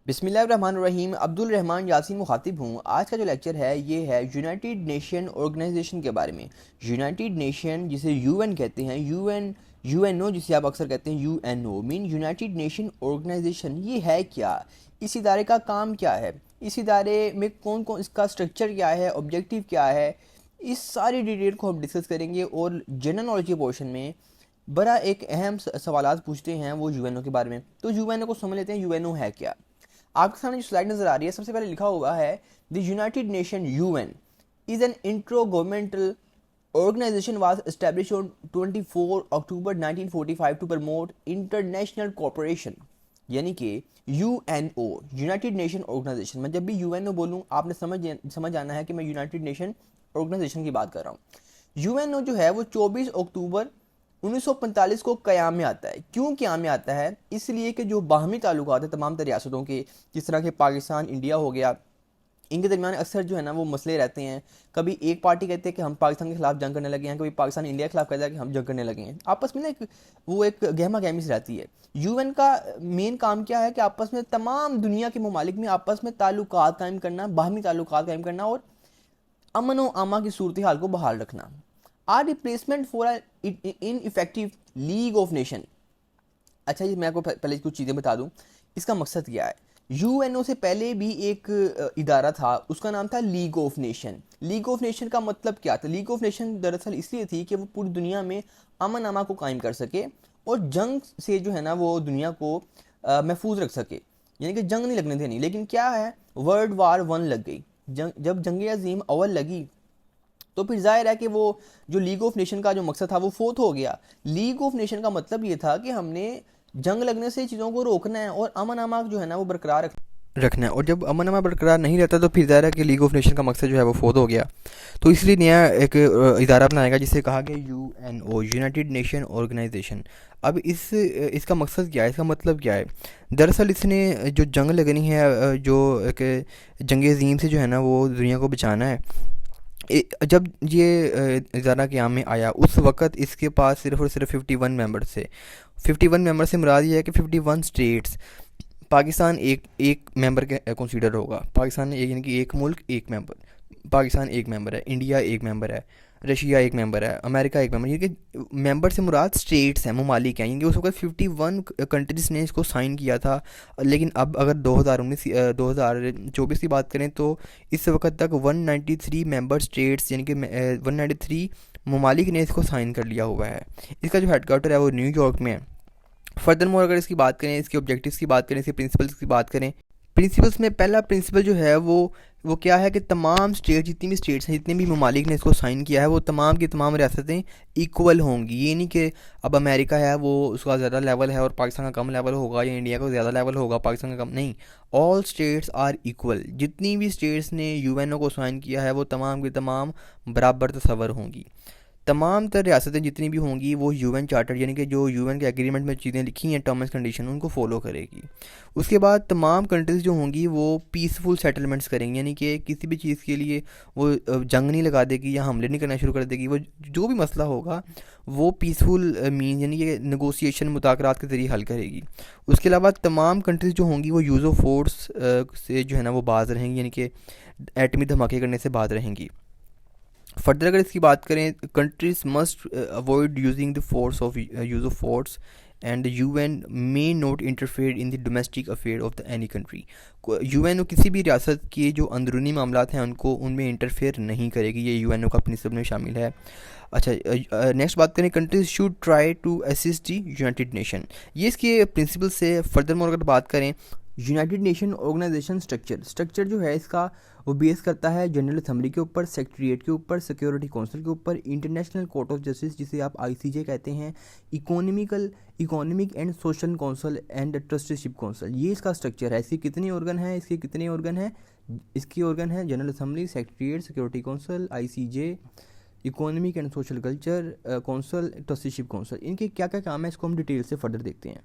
बिस्मिल्लाहिर्रहमानिर्रहीम। अब्दुल रहमान यासीन मुखातिब हूँ। आज का जो लेक्चर है ये है यूनाइटेड नेशन ऑर्गेनाइजेशन के बारे में। यूनाइटेड नेशन जिसे यूएन कहते हैं, यूएनओ जिसे आप अक्सर कहते हैं UNO mean United Nation organisation. ये है क्या, इस इदारे का काम क्या है, इस इदारे में कौन कौन, इसका स्ट्रक्चर क्या है, ऑब्जेक्टिव क्या है, इस सारी डिटेल को हम डिस्कस करेंगे। और जनरल नॉलेज के पोर्शन में बड़ा एक अहम सवालात पूछते हैं वो यूएनओ के बारे में। तो यूएनओ को समझ लेते हैं, यूएनओ है क्या। आपके सामने जो स्लाइड नजर आ रही है, सबसे पहले लिखा हुआ है the United nation UN is an intro governmental organization was established on 24 October 1945 to promote international cooperation। यानी कि यूएनओ यूनाइटेड नेशन ऑर्गेनाइजेशन। मैं जब भी यूएनओ बोलूँ आपने समझ आना है कि मैं यूनाइटेड नेशन ऑर्गेनाइजेशन की बात कर रहा हूँ। यूएनओ जो है वो 24 अक्टूबर 1945 को क़याम में आता है। क्यों क़याम में आता है? इसलिए कि जो बाहमी ताल्लुकात है तमाम रियासतों के, जिस तरह के पाकिस्तान इंडिया हो गया, इनके दरमियान अक्सर जो है ना वो मसले रहते हैं। कभी एक पार्टी कहते हैं कि हम पाकिस्तान के खिलाफ जंग करने लगे हैं, कभी पाकिस्तान इंडिया के खिलाफ कहता है कि हम जंग करने लगे हैं। आपस में ना एक गहमा गहमी से रहती है। यूएन का मेन काम क्या है कि आपस में तमाम दुनिया के ममालिक में आपस में ताल्लुकात कायम करना, बाहमी ताल्लुकात कायम करना और अमन व आमा की सूरत हाल को बहाल रखना। Are replacement for ineffective League of Nation. अच्छा जी, मैं आपको पहले कुछ चीज़ें बता दूं, इसका मकसद क्या है। यूएनओ से पहले भी एक इदारा था, उसका नाम था league of nation. League of nation का मतलब क्या था? लीग ऑफ नेशन दरअसल इसलिए थी कि वो पूरी दुनिया में अमन अमा को कायम कर सके और जंग से जो है ना वो दुनिया को महफूज रख सके, यानी कि जंग नहीं लगने देनी। लेकिन क्या है, वर्ल्ड वार 1 लग गई। जब जंग अजीम अव्वल लगी तो फिर जाहिर है कि वो जो लीग ऑफ नेशन का जो मकसद था वो फोत हो गया। लीग ऑफ नेशन का मतलब ये था कि हमने जंग लगने से चीज़ों को रोकना है और अमन अमा जो है ना वो बरकरार रखना है। और जब अमन अमा बरकरार नहीं रहता तो फिर ज़ाहिर है कि लीग ऑफ नेशन का मकसद जो है वो फोत हो गया। तो इसलिए नया एक इदारा बनाएगा जिसे कहा गया यूएनओ, यूनाइटेड नेशन ऑर्गेनाइजेशन। अब इसका मकसद क्या है, इसका मतलब क्या है? दरअसल इसने जो जंग लगनी है, जो एक जंग अजीम से जो है ना वो दुनिया को बचाना है, जब ये इदारा क़याम में आया उस वक़्त इसके पास सिर्फ़ और सिर्फ 51 मेंबर्स थे। 51 मेंबर से मुराद ये है कि 51 स्टेट्स। पाकिस्तान एक मेंबर के कंसीडर होगा। पाकिस्तान एक, यानी कि एक मुल्क एक मेंबर। पाकिस्तान एक मेंबर है, इंडिया एक मेंबर है, रशिया एक मेंबर है, अमेरिका एक मेंबर। यानी कि मेंबर से मुराद स्टेट्स हैं, ममालिक हैं। यानी कि उस वक्त 51 कंट्रीज़ ने इसको साइन किया था। लेकिन अब अगर 2024 की बात करें तो इस वक्त तक 193 मेंबर स्टेट्स, यानी कि 193 ममालिक ने इसको साइन कर लिया हुआ है। इसका जो हेडक्वार्टर है वो न्यूयॉर्क में है। फर्दर मोर अगर इसकी बात करें, इसके ऑब्जेक्टिव्स की बात करें, इसके प्रिंसिपल्स की बात करें, प्रिंसिपल्स में पहला प्रिंसिपल जो है वो क्या है कि तमाम स्टेट, जितनी भी स्टेट्स हैं, जितने भी ममालिक ने इसको साइन किया है, वो तमाम की तमाम रियासतें इक्वल होंगी। ये नहीं कि अब अमेरिका है वो उसका ज़्यादा लेवल है और पाकिस्तान का कम लेवल होगा, या इंडिया का ज़्यादा लेवल होगा पाकिस्तान का कम। नहीं, ऑल स्टेट्स आर इक्वल। जितनी भी स्टेट्स ने यूएनओ को साइन किया है वो तमाम की तमाम बराबर तसव्वुर होंगी। तमाम तर रियासतें जितनी भी होंगी वो यूएन चार्टर, यानी कि जो यूएन के एग्रीमेंट में चीज़ें लिखी हैं, टर्म्स कंडीशन, उनको फॉलो करेगी। उसके बाद तमाम कंट्रीज़ जो होंगी वो पीसफुल सेटलमेंट्स करेंगी, यानी कि किसी भी चीज़ के लिए वो जंग नहीं लगा देगी या हमले नहीं करना शुरू कर देगी। वो जो भी मसला होगा वो पीसफुल मीन, यानी कि नेगोशिएशन, मुज़ाकरात के ज़रिए हल करेगी। उसके अलावा तमाम कंट्रीज़ जो होंगी वो यूज़ ऑफ फोर्स से जो है ना वो बाज रहेंगी, यानी कि एटमी धमाके करने से बाज रहेंगी। फर्दर अगर इसकी बात करें, countries must avoid using the force of use of force and UN may not interfere in the domestic affair of the any country. UNO किसी भी रियासत के जो अंदरूनी मामलात हैं उनको उनमें इंटरफेयर नहीं करेगी। ये यूएनओ का प्रिंसिपल में शामिल है। अच्छा, नेक्स्ट बात करें, countries should try to assist the United Nation. ये इसके प्रिंसिपल से। फर्दर मोर अगर बात करें, यूनाइटेड नेशन ऑर्गेनाइजेशन स्ट्रक्चर जो है इसका वो बेस करता है जनरल असेंबली के ऊपर, सेक्रेटरीट के ऊपर, सिक्योरिटी काउंसिल के ऊपर, इंटरनेशनल कोर्ट ऑफ जस्टिस जिसे आप आईसीजे कहते हैं, economic and social council and trusteeship council. ये इसका स्ट्रक्चर है। इसके कितने ऑर्गन हैं? इसके ऑर्गन है general assembly, secretariat, security council, ICJ, economic and social culture council, trusteeship council. इनके क्या क्या काम है इसको हम डिटेल से फर्दर देखते हैं।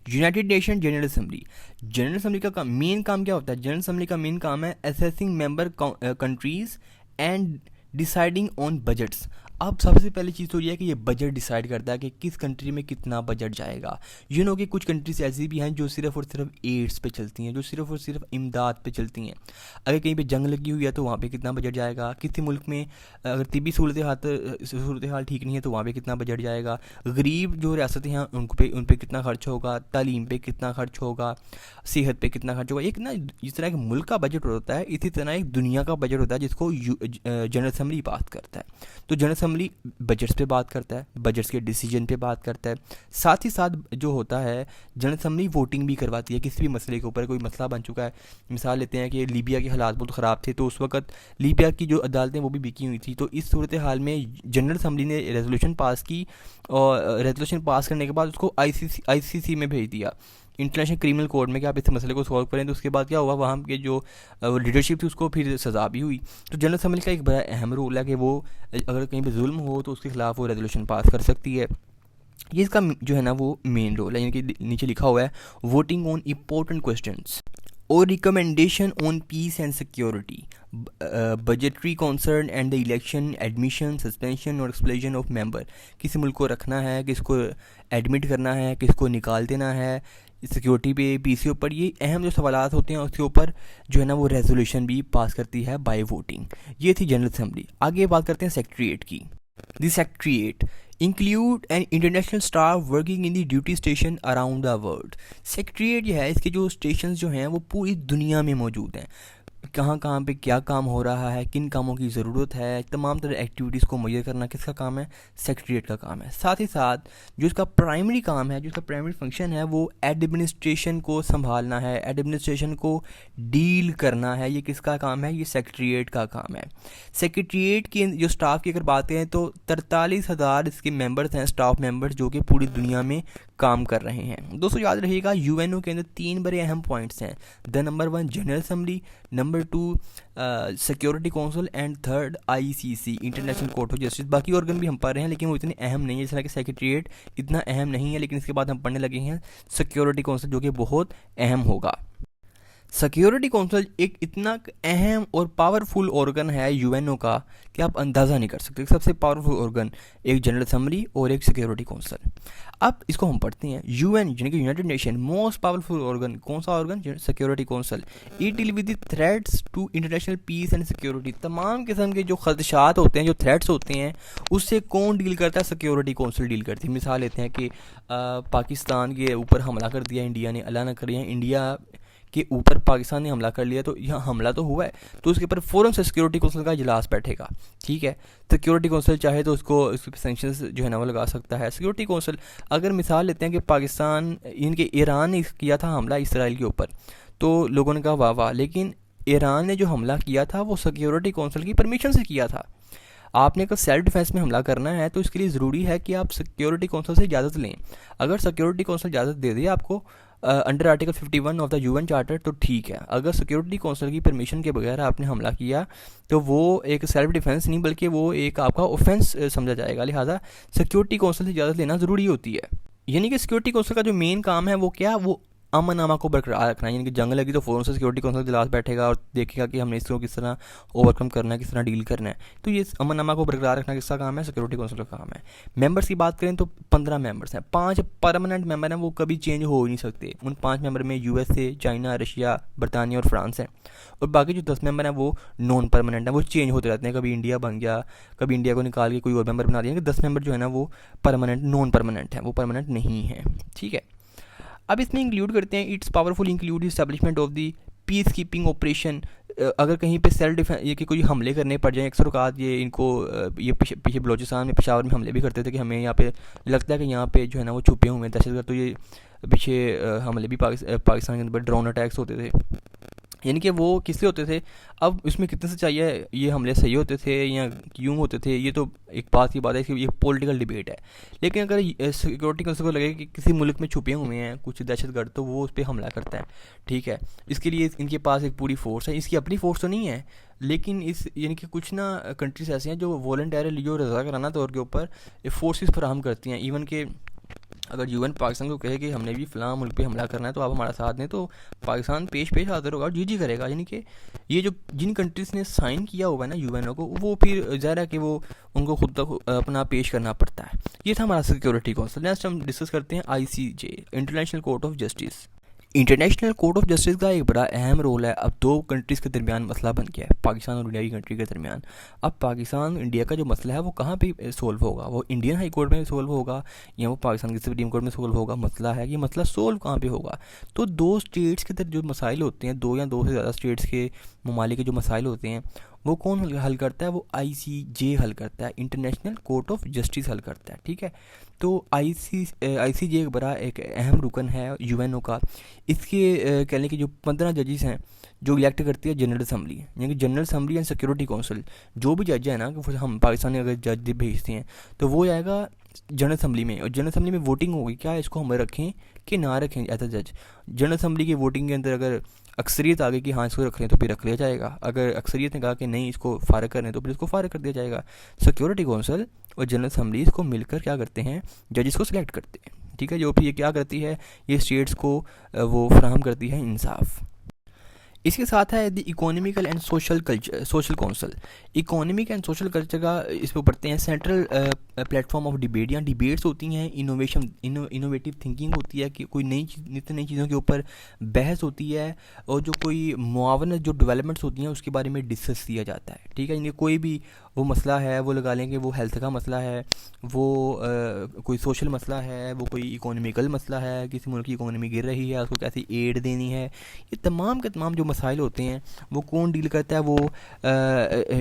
यूनाइटेड नेशन जनरल असेंबली का मेन काम क्या होता है? जनरल असेंबली का मेन काम है assessing member countries and deciding on budgets. अब सबसे पहली चीज़ तो ये है कि ये बजट डिसाइड करता है कि किस कंट्री में कितना बजट जाएगा। कि कुछ कंट्रीज ऐसी भी हैं जो सिर्फ़ और सिर्फ एड्स पे चलती हैं, जो सिर्फ़ और सिर्फ इमदाद पे चलती हैं। अगर कहीं पे जंग लगी हुई है तो वहाँ पे कितना बजट जाएगा, किसी मुल्क में अगर तिब्बी सूरत हाल ठीक नहीं है तो वहाँ पे कितना बजट जाएगा, गरीब जो रियासतें हैं उन पे कितना खर्च होगा, तालीम पे कितना खर्च होगा, सेहत पे कितना खर्च होगा। एक ना जिस तरह एक मुल्क का बजट होता है, इसी तरह एक दुनिया का बजट होता है जिसको जनरल असम्बली बात करता है। तो जनरल असम्बली बजट्स पे बात करता है, बजट्स के डिसीजन पे बात करता है। साथ ही साथ जो होता है, जनरल असम्बली वोटिंग भी करवाती है किसी भी मसले के ऊपर। कोई मसला बन चुका है, मिसाल लेते हैं कि लीबिया के हालात बहुत ख़राब थे, तो उस वक्त लीबिया की जो अदालतें वो भी बिकी हुई थी। तो इस सूरत हाल में जनरल असम्बली ने रेजोल्यूशन पास की, और रेजोल्यूशन पास करने के बाद उसको आईसीसी में भेज दिया, इंटरनेशनल क्रिमिनल कोर्ट में, कि आप इस मसले को सॉल्व करें। तो उसके बाद क्या हुआ, वहाँ के जो लीडरशिप थी उसको फिर सज़ा भी हुई। तो जनरल असम्बली का एक बड़ा अहम रोल है कि वो अगर कहीं पे जुल्म हो तो उसके खिलाफ वो रेजोल्यूशन पास कर सकती है। ये इसका जो है ना वो मेन रोल है, यानी कि नीचे लिखा हुआ है वोटिंग ऑन इम्पोर्टेंट क्वेश्चंस और recommendation on peace and security, budgetary concern and the election, admission, suspension और एक्सप्लेजन ऑफ मेंबर। किसी मुल्क को रखना है, किसको एडमिट करना है, किसको निकाल देना है, सिक्योरिटी पे, पीसीओ पर, ये अहम जो सवालात होते हैं उसके ऊपर जो है ना वो रेजोल्यूशन भी पास करती है बाय वोटिंग। ये थी जनरल असम्बली। आगे बात करते हैं सेक्रेटेरिएट की। The secretariat include an international staff working in the duty station around the world. Secretariat जो है, इसके जो स्टेशन जो हैं वो पूरी दुनिया में मौजूद हैं। कहाँ कहाँ पे क्या काम हो रहा है, किन कामों की ज़रूरत है, तमाम तरह एक्टिविटीज़ को मुहैया करना किसका काम है, सेक्रेटेरिएट का काम है। साथ ही साथ जो इसका प्राइमरी काम है, जो इसका प्राइमरी फंक्शन है, वो एडमिनिस्ट्रेशन को संभालना है, एडमिनिस्ट्रेशन को डील करना है। ये किसका काम है, ये सेक्रेटेरिएट का काम है। सेक्रेटेरिएट की जो स्टाफ की अगर बात करें तो 43,000 इसके मेंबर्स हैं, स्टाफ मेंबर्स, जो कि पूरी दुनिया में काम कर रहे हैं। दोस्तों याद रहिएगा, यूएनओ के अंदर 3 बड़े अहम पॉइंट्स हैं। Number 1 general assembly, number 2 security council and third ICC, international court of justice. बाकी ऑर्गन भी हम पढ़ रहे हैं लेकिन वो इतने अहम नहीं है, जैसा कि सेक्रेटेरिएट इतना अहम नहीं है, लेकिन इसके बाद हम पढ़ने लगे हैं सिक्योरिटी काउंसिल, जो कि बहुत अहम होगा। सिक्योरिटी काउंसिल एक इतना अहम और पावरफुल ऑर्गन है यूएनओ का कि आप अंदाज़ा नहीं कर सकते। सबसे पावरफुल ऑर्गन एक जनरल असम्बली और एक सिक्योरिटी काउंसिल। अब इसको हम पढ़ते हैं। यूएन यानी कि united nation most powerful organ, कौन सा organ, security council. It deal with the threats to international peace and security. तमाम किस्म के जो खदशात होते हैं, जो थ्रेट्स होते हैं, उससे कौन डील करता है, सिक्योरिटी काउंसिल डील करती है। मिसाल लेते हैं कि पाकिस्तान के ऊपर हमला कर दिया इंडिया ने, अल्लाह न करे इंडिया के ऊपर पाकिस्तान ने हमला कर लिया, तो यह हमला तो हुआ है, तो उसके ऊपर फ़ौरन से सिक्योरिटी काउंसिल का इजलास बैठेगा। ठीक है, सिक्योरिटी काउंसिल चाहे तो उसको सैंक्शंस जो है ना वो लगा सकता है। सिक्योरिटी काउंसिल, अगर मिसाल लेते हैं कि पाकिस्तान, इनके ईरान ने किया था हमला इसराइल के ऊपर, तो लोगों ने कहा वाह वाह, लेकिन ईरान ने जो हमला किया था वो सिक्योरिटी काउंसिल की परमिशन से किया था। आपने अगर सेल्फ डिफेंस में हमला करना है तो इसके लिए ज़रूरी है कि आप सिक्योरिटी काउंसिल से इजाज़त लें। अगर सिक्योरिटी काउंसिल इजाज़त दे दे आपको under article 51 of the UN charter, तो ठीक है। अगर सिक्योरिटी काउंसिल की परमिशन के बगैर आपने हमला किया तो वो एक सेल्फ डिफेंस नहीं बल्कि वो एक आपका ऑफेंस समझा जाएगा। लिहाजा सिक्योरिटी काउंसिल से इजाज़त लेना ज़रूरी होती है। यानी कि सिक्योरिटी काउंसिल का जो मेन काम है वो क्या, वो अमन अमा को बरकरार रखना है। यानी कि जंग लगी तो फ़ौरन से सिक्योरिटी काउंसिल इजलास बैठेगा और देखेगा कि हमने इसको किस तरह ओवरकम करना है, किस तरह डील करना है। तो ये अमन अमा को बरकरार रखना किसका काम है, सिक्योरिटी काउंसिल का काम है। मेंबर्स की बात करें तो 15 मेंबर्स हैं, 5 परमानेंट मेंबर हैं, वो कभी चेंज हो ही नहीं सकते। उन 5 मेंबर में यूएसए, चाइना, रशिया, बरतानिया और फ्रांस हैं। और बाकी जो 10 मेंबर हैं वो नॉन परमानेंट हैं, वो चेंज होते रहते हैं। कभी इंडिया बन गया, कभी इंडिया को निकाल के कोई और मेंबर बना दिया। कि 10 मेंबर जो है ना वो परमानेंट, नॉन परमानेंट हैं, वो परमानेंट नहीं है। ठीक है, अब इसमें इंक्लूड करते हैं, it's powerful include establishment of the peace keeping operation. अगर कहीं पे सेल्फ डिफेंस, ये कि कोई हमले करने पड़ जाए, अक्सर औकात ये इनको ये पीछे बलोचिस्तान में, पेशावर में हमले भी करते थे कि हमें यहाँ पे लगता है कि यहाँ पे जो है ना वो छुपे हुए हैं दहशतगर्द, तो ये पीछे हमले भी पाकिस्तान के अंदर ड्रोन अटैक्स होते थे। यानी कि वो किससे होते थे, अब इसमें कितने से चाहिए ये हमले सही होते थे या क्यों होते थे, ये तो एक बात की बात है कि ये पॉलिटिकल डिबेट है। लेकिन अगर सिक्योरिटी काउंसिल को लगे कि किसी मुल्क में छुपे हुए हैं कुछ दहशतगर्द, तो वो उस पर हमला करता है। ठीक है, इसके लिए इनके पास एक पूरी फोर्स है। इसकी अपनी फोर्स तो नहीं है, लेकिन इस यानी कि कुछ ना कंट्रीज ऐसी हैं जो वॉलंटरली, जो रज़ाकाराना तौर के ऊपर फोर्सेस फराहम करती हैं। इवन के अगर यूएन पाकिस्तान को कहे कि हमने भी फ़लाँ मुल्क पे हमला करना है तो आप हमारा साथ दें, तो पाकिस्तान पेश पेश हाज़िर होगा और जी करेगा। यानी कि ये जो जिन कंट्रीज़ ने साइन किया हुआ है ना यूएनओ को, वो फिर ज़ाहिर है कि वो उनको खुद तक अपना पेश करना पड़ता है। ये था हमारा सिक्योरिटी काउंसिल। नेक्स्ट हम डिस्कस करते हैं ICJ, international court of justice. International court of justice का एक बड़ा अहम रोल है। अब दो कंट्रीज़ के दरमियान मसला बन गया है, पाकिस्तान और इंडिया की कंट्री के दरमियान। अब पाकिस्तान इंडिया का जो मसला है वो कहाँ पे सोल्व होगा? वो इंडियन हाई कोर्ट में सोल्व होगा या वो पाकिस्तान की सुप्रीम कोर्ट में सोल्व होगा? मसला है, ये मसला सोल्व कहाँ पे होगा? तो दो स्टेट्स के जो मसाइल होते हैं, दो या दो से ज़्यादा स्टेट्स के ममालिक के जो मसाइल होते हैं, वो कौन हल करता है? वो आईसीजे हल करता है, इंटरनेशनल कोर्ट ऑफ जस्टिस हल करता है। ठीक है, तो आईसीजे एक बड़ा एक अहम रुकन है यूएनओ का। इसके कहने के जो 15 जजेस हैं जो इलेक्ट करती है जनरल असम्बली, यानी कि general assembly and security council. जो भी जज है ना, कि हम पाकिस्तान में अगर जज भेजते हैं तो वो आएगा जनरल असम्बली में, और जनरल असम्बली में वोटिंग होगी क्या इसको हम रखें कि ना रखें एज अ जज। जनरल असम्बली की वोटिंग के अंदर अगर अक्सरियत आ गई कि हाँ इसको रख रहे हैं तो फिर रख लिया जाएगा। अगर अक्सरियत ने कहा कि नहीं इसको फारिग करने तो फिर इसको फारिग कर दिया जाएगा। सिक्योरिटी काउंसिल और जनरल असम्बली इसको मिलकर क्या करते हैं? जजेस को सिलेक्ट करते हैं। ठीक है, जो फिर ये क्या करती है? ये स्टेट्स को वो फराहम करती है इंसाफ। इसके साथ है the economical and social council. Economic and social culture का इस पर पढ़ते हैं सेंट्रल प्लेटफॉर्म ऑफ डिबेट, या डिबेट्स होती हैं, इनोवेटिव थिंकिंग होती है कि कोई नित्य नई चीज़ों के ऊपर बहस होती है, और जो कोई मुआवनत जो डेवलपमेंट्स होती हैं उसके बारे में डिस्कस किया जाता है। ठीक है, यानी कोई भी वो मसला है, वो लगा लेंगे वो हेल्थ का मसला है, वो कोई सोशल मसला है, वो कोई इकोनॉमिकल मसला है, किसी मुल्क की इकोनॉमी गिर रही है उसको कैसे एड देनी है, ये तमाम के तमाम जो मसाइल होते हैं वो कौन डील करता है? वो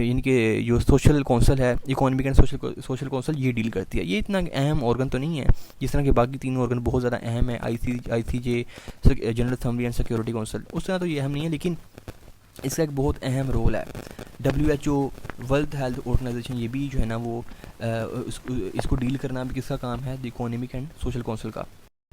इनके जो सोशल काउंसिल है, इकोनॉमिक एंड सोशल काउंसिल, ये डील करती है। ये इतना अहम ऑर्गन तो नहीं है जिस तरह के बाकी तीनों ऑर्गन बहुत ज़्यादा अहम है, ICJ, general assembly and security council. उस तरह तो ये अहम नहीं है, लेकिन इसका एक बहुत अहम रोल है। WHO, वर्ल्ड हेल्थ ऑर्गेनाइजेशन, ये भी जो है ना वो इसको डील करना भी किसका काम है? The economic and social council का।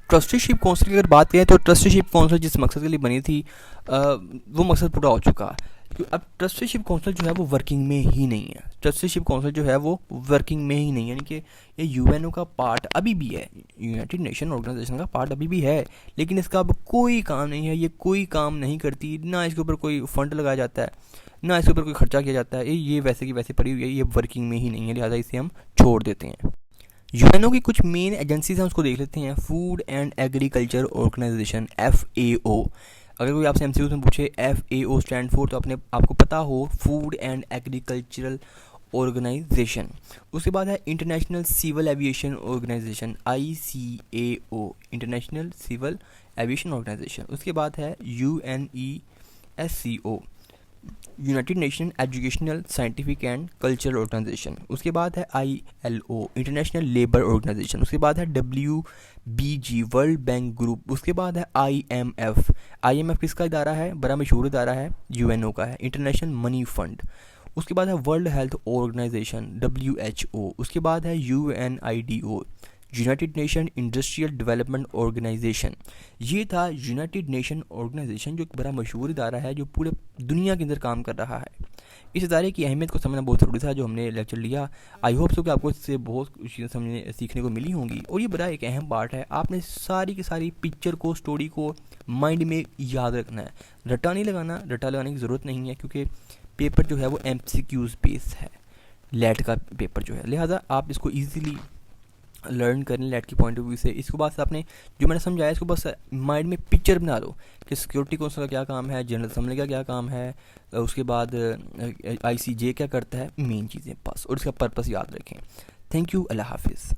ट्रस्टीशिप काउंसिल की अगर बात करें तो ट्रस्टीशिप काउंसिल जिस मकसद के लिए बनी थी वो मकसद पूरा हो चुका। तो अब ट्रस्टीशिप काउंसिल जो है वो वर्किंग में ही नहीं है। ट्रस्टीशिप काउंसिल जो है वो वर्किंग में ही नहीं है, यानी कि ये यूएनओ का पार्ट अभी भी है, यूनाइटेड नेशन ऑर्गेनाइजेशन का पार्ट अभी भी है, लेकिन इसका अब कोई काम नहीं है। ये कोई काम नहीं करती, ना इसके ऊपर कोई फंड लगाया जाता है, ना इसके ऊपर कोई खर्चा किया जाता है। ये वैसे की वैसे पड़ी हुई है, ये वर्किंग में ही नहीं है, लिहाजा इसे हम छोड़ देते हैं। यूएनओ की कुछ मेन एजेंसीज हैं उसको देख लेते हैं। Food and agriculture organisation, FAO। अगर कोई आपसे MCQ में पूछे FAO स्टैंड फॉर, तो आपको पता हो फूड एंड एग्रीकल्चरल ऑर्गेनाइजेशन। उसके बाद है international civil aviation organisation, ICAO, international civil aviation organisation. उसके बाद है UNESCO, united nation educational scientific and cultural organisation. उसके बाद है ILO, इंटरनेशनल लेबर ऑर्गेनाइजेशन। उसके बाद है WBG, वर्ल्ड बैंक ग्रुप। उसके बाद है IMF किसका इदारा है? बड़ा मशहूर इदारा है, यूएनओ का है, इंटरनेशनल मनी फंड। उसके बाद है वर्ल्ड हेल्थ ऑर्गेनाइजेशन, WHO। उसके बाद है UNIDO, united nation industrial development organisation. ये था यूनाइटेड नेशन ऑर्गेनाइजेशन, जो एक बड़ा मशहूर इदारा है जो पूरे दुनिया के अंदर काम कर रहा है। इस इदारे की अहमियत को समझना बहुत ज़रूरी था, जो हमने लेक्चर लिया। आई होप सो कि आपको इससे बहुत चीज़ें समझने सीखने को मिली होंगी, और ये बड़ा एक अहम पार्ट है। आपने सारी की सारी पिक्चर को, स्टोरी को माइंड में याद रखना है, रटा नहीं लगाना। रटा लगाने की ज़रूरत नहीं है, क्योंकि पेपर जो है वो MCQs बेस है, लेट का पेपर जो है, लिहाजा आप इसको ईजीली लर्न करें लेट की पॉइंट ऑफ व्यू से। इसको बस आपने जो मैंने समझाया इसको बस माइंड में पिक्चर बना लो कि सिक्योरिटी काउंसिल का क्या काम है, जनरल असम्बली का क्या काम है, उसके बाद ICJ क्या करता है, मेन चीज़ें बस, और इसका पर्पस याद रखें। थैंक यू, अल्लाह हाफिज़।